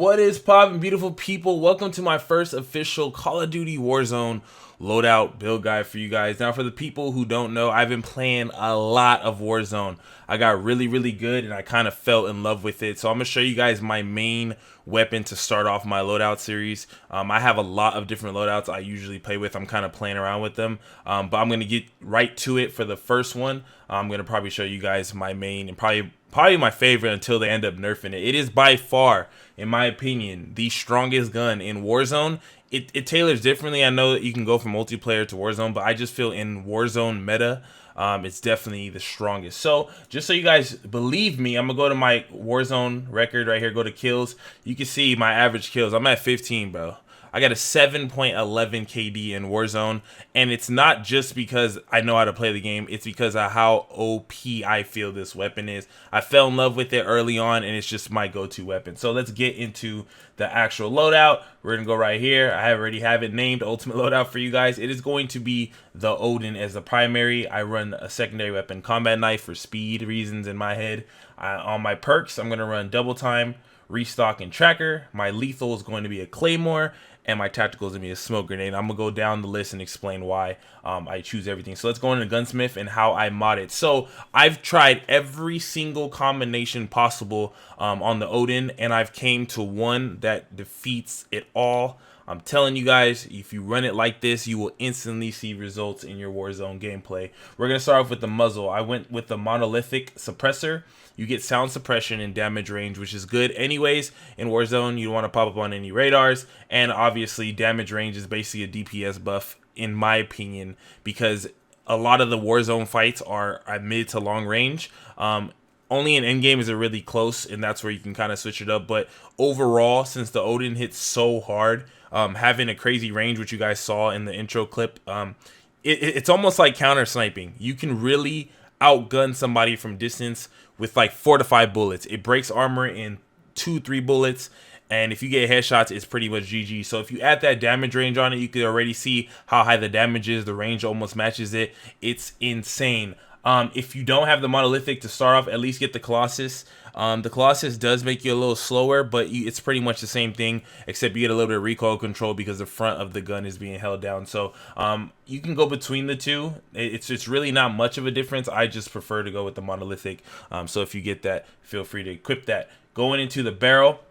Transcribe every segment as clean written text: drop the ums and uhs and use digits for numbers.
What is poppin', beautiful people? Welcome to my first official Call of Duty Warzone loadout build guide for you guys. Now, for the people who don't know, I've been playing a lot of Warzone. I got really good and I kind of fell in love with it. So I'm gonna show you guys my main weapon to start off my loadout series. I have a lot of different loadouts I usually play with. I'm kind of playing around with them, but I'm gonna get right to it. For the first one, I'm gonna probably show you guys my main and probably my favorite until they end up nerfing it. It is by far, in my opinion, the strongest gun in Warzone. It tailors differently. I know that you can go from multiplayer to Warzone, but I just feel in Warzone meta, it's definitely the strongest. So just so you guys believe me, I'm gonna go to my Warzone record right here, go to kills. You can see my average kills. I'm at 15, bro. I got a 7.11 KD in Warzone, and it's not just because I know how to play the game. It's because of how OP I feel this weapon is. I fell in love with it early on, and it's just my go-to weapon. So let's get into the actual loadout. We're gonna go right here. I already have it named Ultimate Loadout for you guys. It is going to be the Oden as the primary. I run a secondary weapon, combat knife, for speed reasons in my head. On my perks, I'm gonna run double time, restock, and tracker. My lethal is going to be a claymore, and my tactical is going to be a smoke grenade. I'm going to go down the list and explain why I choose everything. So let's go into GUNSMITH and how I mod it. So I've tried every single combination possible on the Oden, and I've came to one that defeats it all. I'm telling you guys, if you run it like this, you will instantly see results in your Warzone gameplay. We're going to start off with the muzzle. I went with the monolithic suppressor. You get sound suppression and damage range, which is good anyways. In Warzone, you don't want to pop up on any radars. And obviously, damage range is basically a DPS buff, in my opinion, because a lot of the Warzone fights are at mid to long range. Only in endgame is it really close, and that's where you can kind of switch it up. But overall, since the Oden hits so hard, having a crazy range, which you guys saw in the intro clip, it's almost like counter sniping. You can really outgun somebody from distance with like 4 to 5 bullets. It breaks armor in 2-3 bullets, and if you get headshots, it's pretty much GG. So if you add that damage range on it, you can already see how high the damage is. The range almost matches it. It's insane. If you don't have the monolithic to start off, at least get the Colossus. The Colossus does make you a little slower, but it's pretty much the same thing, except you get a little bit of recoil control because the front of the gun is being held down. So you can go between the two. It's really not much of a difference. I just prefer to go with the monolithic. So if you get that, feel free to equip that. Going into the barrel,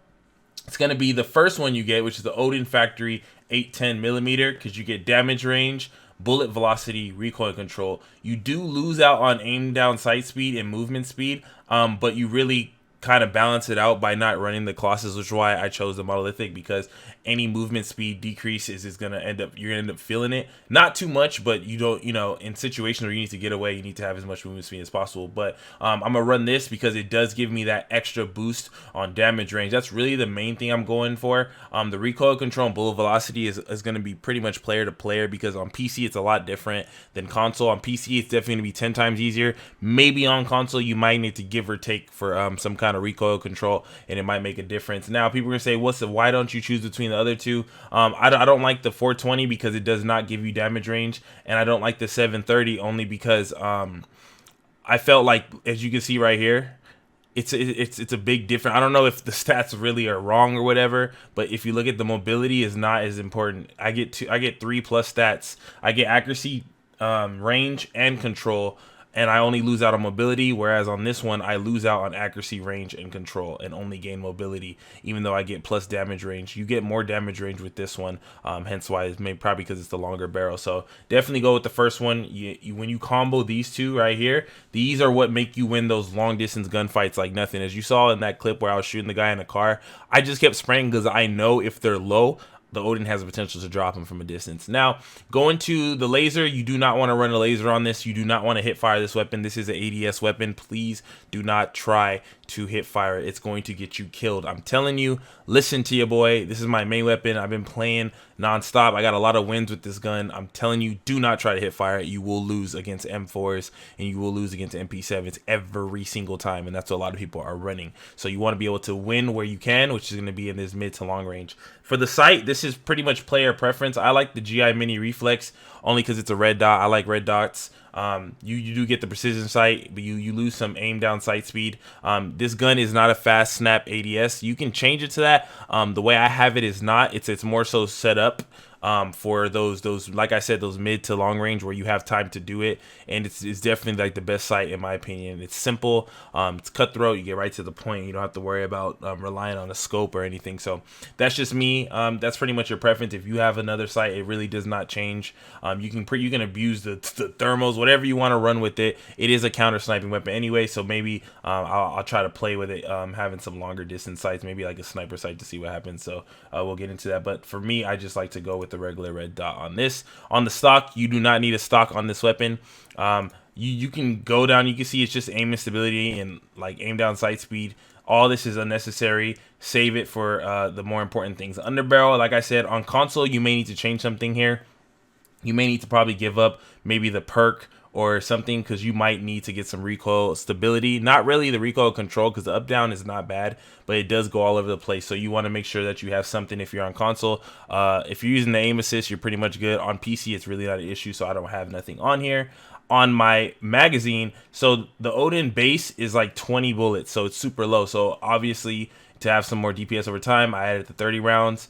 it's going to be the first one you get, which is the Oden Factory 810mm, because you get damage range, bullet velocity, recoil control. You do lose out on aim down sight speed and movement speed, but you really kind of balance it out by not running the Colossus, which is why I chose the monolithic, because any movement speed decreases is gonna you're gonna end up feeling it. Not too much, but you don't, in situations where you need to get away, you need to have as much movement speed as possible. But I'm gonna run this because it does give me that extra boost on damage range. That's really the main thing I'm going for. The recoil control and bullet velocity is gonna be pretty much player to player, because on PC it's a lot different than console. On PC it's definitely gonna be 10 times easier. Maybe on console you might need to give or take for some kind of recoil control, and it might make a difference. Now people are gonna say, why don't you choose between the other two? I don't like the 420 because it does not give you damage range, and I don't like the 730 only because I felt like, as you can see right here, it's a big difference. I don't know if the stats really are wrong or whatever, but if you look at the mobility, is not as important. I get 3+ stats. I get accuracy, range, and control, and I only lose out on mobility, whereas on this one I lose out on accuracy, range, and control, and only gain mobility, even though I get plus damage range. You get more damage range with this one, hence why it's probably because it's the longer barrel. So definitely go with the first one. When you combo these two right here, these are what make you win those long distance gunfights like nothing. As you saw in that clip where I was shooting the guy in the car, I just kept spraying because I know if they're low, the Oden has the potential to drop him from a distance. Now, going to the laser, you do not want to run a laser on this. You do not want to hit fire this weapon. This is an ADS weapon. Please do not try to hit fire. It's going to get you killed. I'm telling you, listen to your boy. This is my main weapon. I've been playing nonstop. I got a lot of wins with this gun. I'm telling you, do not try to hit fire. You will lose against M4s and you will lose against MP7s every single time, and that's what a lot of people are running. So you want to be able to win where you can, which is going to be in this mid to long range. For the sight, this this is pretty much player preference. I like the GI Mini Reflex only because it's a red dot. I like red dots. You do get the precision sight, but you lose some aim down sight speed. This gun is not a fast snap ADS. You can change it to that. The way I have it is not. It's more so set up for those like I said, those mid to long range where you have time to do it, and it's definitely like the best sight in my opinion. It's simple, it's cutthroat, you get right to the point, you don't have to worry about relying on a scope or anything. So that's just me. That's pretty much your preference. If you have another sight, it really does not change. You can abuse the thermals, whatever you want to run with it. It is a counter sniping weapon anyway, so maybe I'll try to play with it, having some longer distance sights, maybe like a sniper sight, to see what happens. So we'll get into that, but for me, I just like to go with the regular red dot on this. On the stock, you do not need a stock on this weapon. You can go down, you can see it's just aim and stability and like aim down sight speed. All this is unnecessary. Save it for the more important things. Underbarrel, like I said, on console, you may need to change something here. You may need to probably give up maybe the perk or something, because you might need to get some recoil stability. Not really the recoil control, because the up down is not bad, but it does go all over the place. So you want to make sure that you have something if you're on console. If you're using the aim assist, you're pretty much good. On PC, it's really not an issue, so I don't have nothing on here. On my magazine, so the Oden base is like 20 bullets, so it's super low. So obviously, to have some more DPS over time, I added the 30 rounds,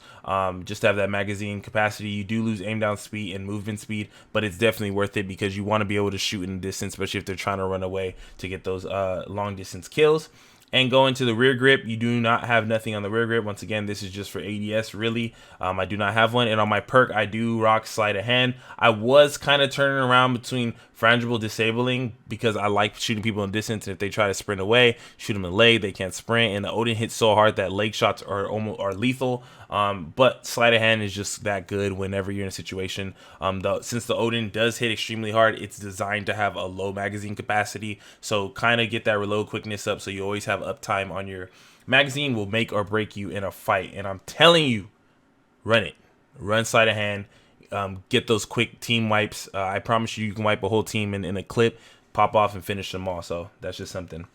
just to have that magazine capacity. You do lose aim down speed and movement speed, but it's definitely worth it because you want to be able to shoot in the distance, especially if they're trying to run away, to get those long distance kills. And go into the rear grip, you do not have nothing on the rear grip. Once again, this is just for ADS, really. I do not have one. And on my perk, I do rock sleight of hand. I was kind of turning around between frangible disabling, because I like shooting people in distance, and if they try to sprint away, shoot them in the leg, they can't sprint. And the Oden hits so hard that leg shots are lethal. But sleight of hand is just that good whenever you're in a situation. Since the Oden does hit extremely hard, it's designed to have a low magazine capacity, so kind of get that reload quickness up, so you always have uptime on your magazine. Will make or break you in a fight, and I'm telling you, run it. Run sleight of hand. Get those quick team wipes. I promise you can wipe a whole team in a clip, pop off and finish them all. So that's just something.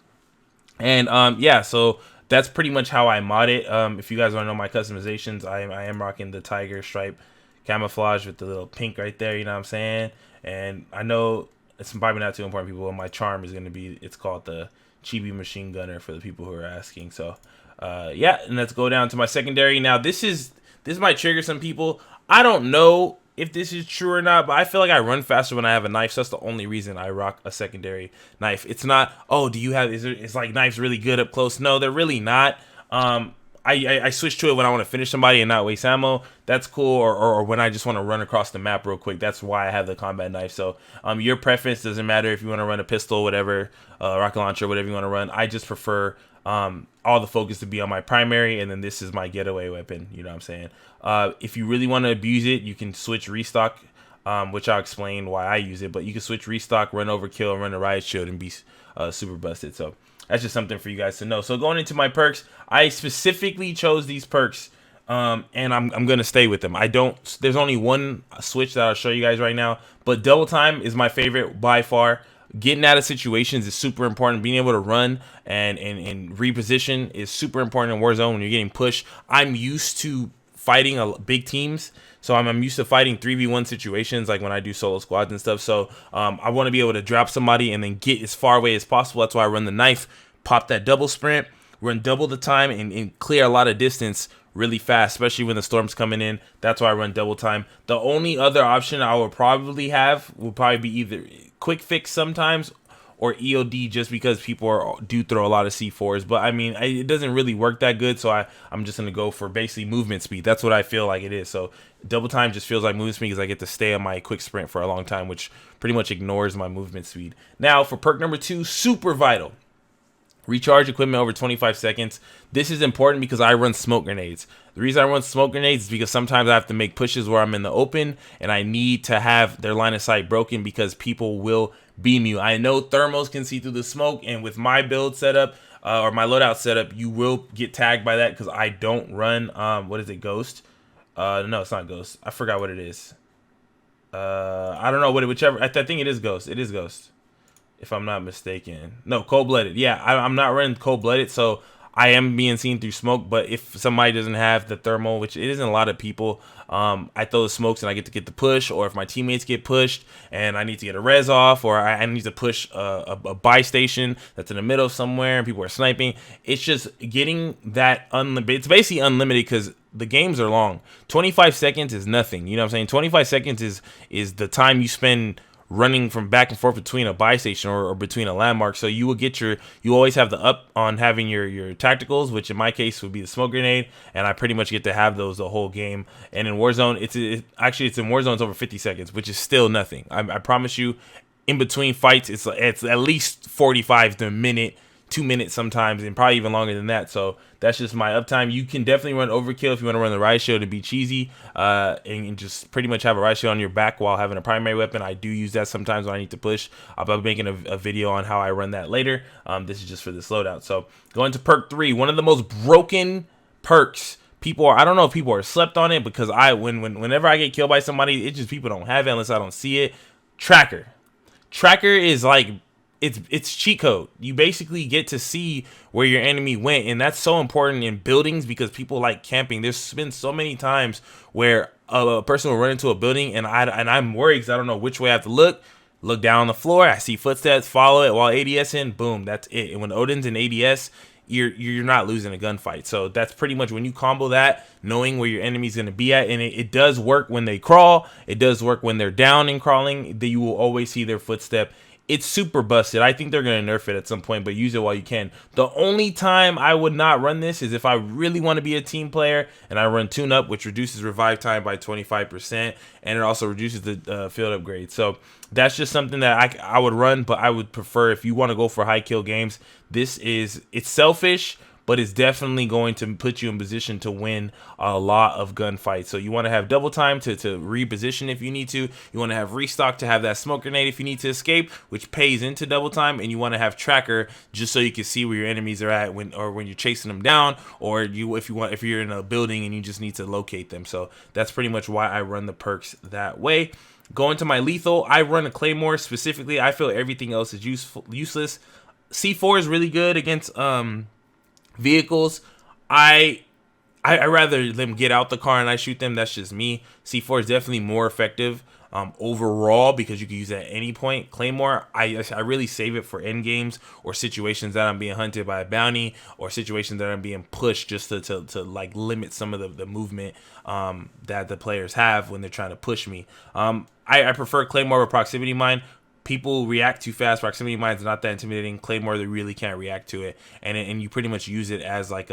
And yeah, so that's pretty much how I mod it. If you guys want to know my customizations, I am rocking the tiger stripe camouflage with the little pink right there, you know what I'm saying? And I know it's probably not too important, people, but my charm is going to be, it's called the Chibi Machine Gunner, for the people who are asking. So yeah, and let's go down to my secondary. Now this might trigger some people. I don't know if this is true or not, but I feel like I run faster when I have a knife, so that's the only reason I rock a secondary knife. It's not, oh, it's like knives really good up close? No, they're really not. I switch to it when I want to finish somebody and not waste ammo. That's cool. Or when I just want to run across the map real quick. That's why I have the combat knife. So your preference doesn't matter if you want to run a pistol, whatever, rocket launcher, whatever you want to run. I just prefer all the focus to be on my primary, and then this is my getaway weapon. You know what I'm saying? If you really want to abuse it, you can switch restock, which I'll explain why I use it. But you can switch restock, run overkill, run a riot shield, and be super busted. So that's just something for you guys to know. So going into my perks, I specifically chose these perks, and I'm gonna stay with them. There's only one switch that I'll show you guys right now, but double time is my favorite by far. Getting out of situations is super important. Being able to run and reposition is super important in Warzone when you're getting pushed. I'm used to fighting big teams, so I'm used to fighting 3v1 situations, like when I do solo squads and stuff. So I want to be able to drop somebody and then get as far away as possible. That's why I run the knife, pop that double sprint, run double the time, and clear a lot of distance really fast, especially when the storm's coming in. That's why I run double time. The only other option I would probably have would probably be either quick fix sometimes or EOD, just because people do throw a lot of C4s. But I mean, it doesn't really work that good, so I'm just gonna go for basically movement speed. That's what I feel like it is. So double time just feels like movement speed, because I get to stay on my quick sprint for a long time, which pretty much ignores my movement speed. Now for perk number 2, super vital. Recharge equipment over 25 seconds. This is important because I run smoke grenades. The reason I run smoke grenades is because sometimes I have to make pushes where I'm in the open, and I need to have their line of sight broken because people will beam you. I know thermals can see through the smoke, and with my build setup or my loadout setup, you will get tagged by that because I don't run, what is it, Ghost? No, it's not Ghost. I forgot what it is. I don't know what whichever. I think it is Ghost. It is Ghost, if I'm not mistaken. No, cold-blooded. Yeah, I'm not running cold-blooded, so I am being seen through smoke, but if somebody doesn't have the thermal, which it isn't a lot of people, I throw the smokes and I get the push, or if my teammates get pushed and I need to get a res off, or I need to push a buy station that's in the middle somewhere and people are sniping. It's just getting that unlimited. It's basically unlimited because the games are long. 25 seconds is nothing. You know what I'm saying? 25 seconds is the time you spend running from back and forth between a buy station or between a landmark. So you will get you always have the up on having your tacticals, which in my case would be the smoke grenade, and I pretty much get to have those the whole game. And in Warzone, it's in Warzone it's over 50 seconds, which is still nothing. I promise you, in between fights, it's at least 45 to a minute, 2 minutes sometimes, and probably even longer than that. So that's just my uptime. You can definitely run overkill if you want to run the riot shield to be cheesy, and just pretty much have a riot shield on your back while having a primary weapon. I do use that sometimes when I need to push. I'll be making a video on how I run that later. This is just for this loadout. So going to perk 3, one of the most broken perks. I don't know if people are slept on it, because whenever I get killed by somebody, it's just people don't have it unless I don't see it. Tracker is like, it's cheat code. You basically get to see where your enemy went, and that's so important in buildings because people like camping. There's been so many times where a person will run into a building and I'm worried because I don't know which way I have to look down on the floor. I see footsteps, follow it while ADS in, boom, that's it. And when Oden's in ADS, you're not losing a gunfight. So that's pretty much when you combo that, knowing where your enemy's going to be at. And it does work when they crawl. It does work when they're down and crawling. That you will always see their footstep. It's super busted. I think they're going to nerf it at some point, but use it while you can. The only time I would not run this is if I really want to be a team player and I run tune up, which reduces revive time by 25%, and it also reduces the field upgrade. So that's just something that I would run, but I would prefer, if you want to go for high kill games, it's selfish, but it's definitely going to put you in position to win a lot of gunfights. So you want to have double time to reposition if you need to. You want to have restock to have that smoke grenade if you need to escape, which pays into double time. And you want to have tracker just so you can see where your enemies are at when you're chasing them down, or if you're in a building and you just need to locate them. So that's pretty much why I run the perks that way. Going to my lethal, I run a claymore specifically. I feel everything else is useless. C4 is really good against vehicles. I rather them get out the car and I shoot them. That's just me. C4 is definitely more effective overall because you can use it at any point. Claymore, I really save it for end games or situations that I'm being hunted by a bounty, or situations that I'm being pushed just to like limit some of the movement that the players have when they're trying to push me. I prefer Claymore over proximity mine. People react too fast. Proximity mine is not that intimidating. Claymore, they really can't react to it, and you pretty much use it as like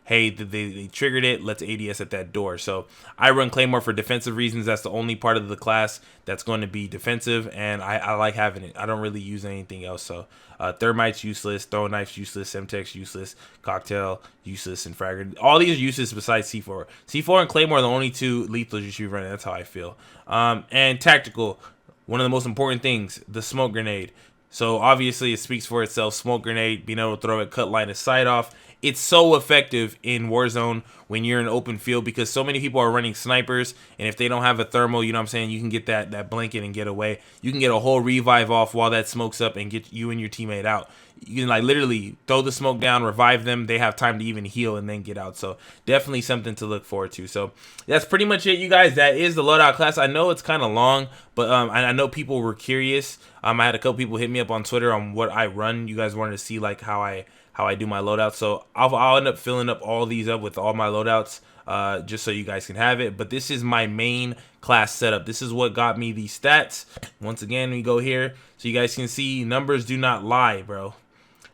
hey, they triggered it, let's ADS at that door. So I run Claymore for defensive reasons. That's the only part of the class that's going to be defensive, and I like having it. I don't really use anything else. So Thermite's useless, Throw Knife's useless, Semtex useless, Cocktail useless, and Fragger. All these are useless besides C4. C4 and Claymore are the only two lethals you should be running. That's how I feel. And tactical. One of the most important things, the smoke grenade. So obviously it speaks for itself. Smoke grenade, being able to throw it, cut line of sight off. It's so effective in Warzone when you're in open field because so many people are running snipers, and if they don't have a thermal, you know what I'm saying, you can get that blanket and get away. You can get a whole revive off while that smoke's up and get you and your teammate out. You can like literally throw the smoke down, revive them. They have time to even heal and then get out. So definitely something to look forward to. So that's pretty much it, you guys. That is the loadout class. I know it's kind of long, but I know people were curious. I had a couple people hit me up on Twitter on what I run. You guys wanted to see like how I do my loadouts. So I'll end up filling up all these up with all my loadouts just so you guys can have it. But this is my main class setup. This is what got me these stats. Once again, we go here so you guys can see numbers do not lie, bro.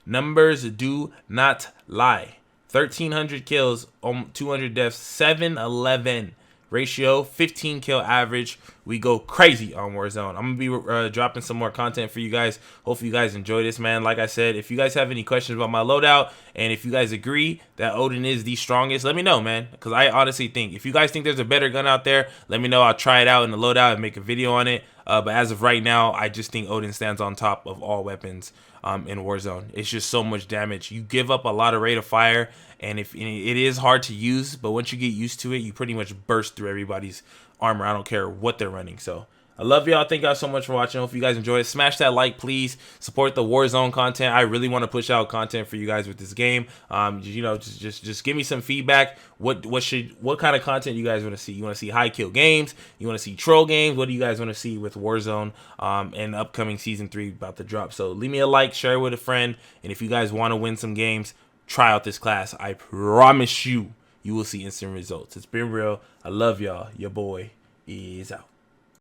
Numbers do not lie. 1,300 kills, 200 deaths, 711 ratio, 15 kill average. We go crazy on Warzone. I'm gonna be dropping some more content for you guys. Hopefully you guys enjoy this, man. Like I said, if you guys have any questions about my loadout, and if you guys agree that Oden is the strongest, let me know, man, because I honestly think if you guys think there's a better gun out there, let me know. I'll try it out in the loadout and make a video on it. But as of right now, I just think Oden stands on top of all weapons in Warzone. It's just so much damage. You give up a lot of rate of fire, and it is hard to use, but once you get used to it, you pretty much burst through everybody's armor. I don't care what they're running. So I love y'all. Thank y'all so much for watching. Hope you guys enjoy it. Smash that like, please. Support the Warzone content. I really want to push out content for you guys with this game. You know, just give me some feedback. What kind of content you guys want to see? You want to see high kill games? You want to see troll games? What do you guys want to see with Warzone and upcoming season 3 about to drop? So leave me a like, share it with a friend, and if you guys want to win some games, try out this class. I promise you will see instant results. It's been real. I love y'all. Your boy is out.